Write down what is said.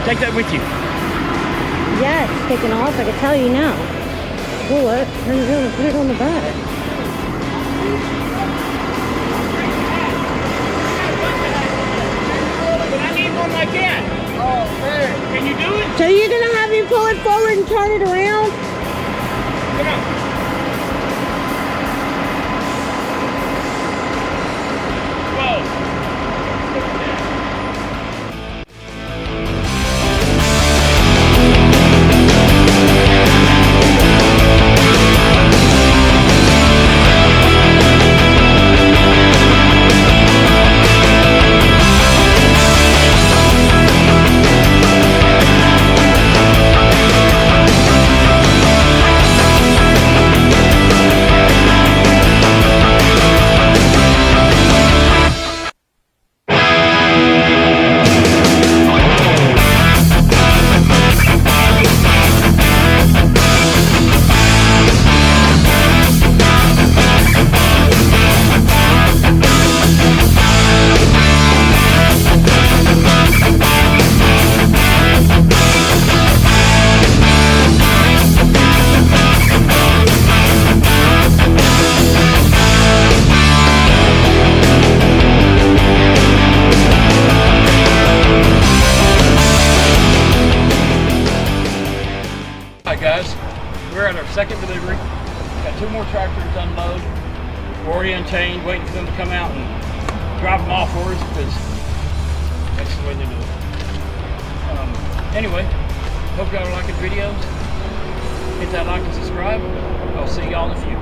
Take that with you. Yeah, it's taking off. I can tell you now. Pull it, turn it on, and put it on the back. But I need one like that. Oh, man. Can you do it? So you're gonna have me pull it forward and turn it around? Come on. Alright guys, we're at our second delivery. Got 2 more tractors to unload. We're already unchained, waiting for them to come out and drop them off for us because that's the way they do it. Anyway, hope y'all are liking the videos. Hit that like and subscribe. I'll see y'all in a few.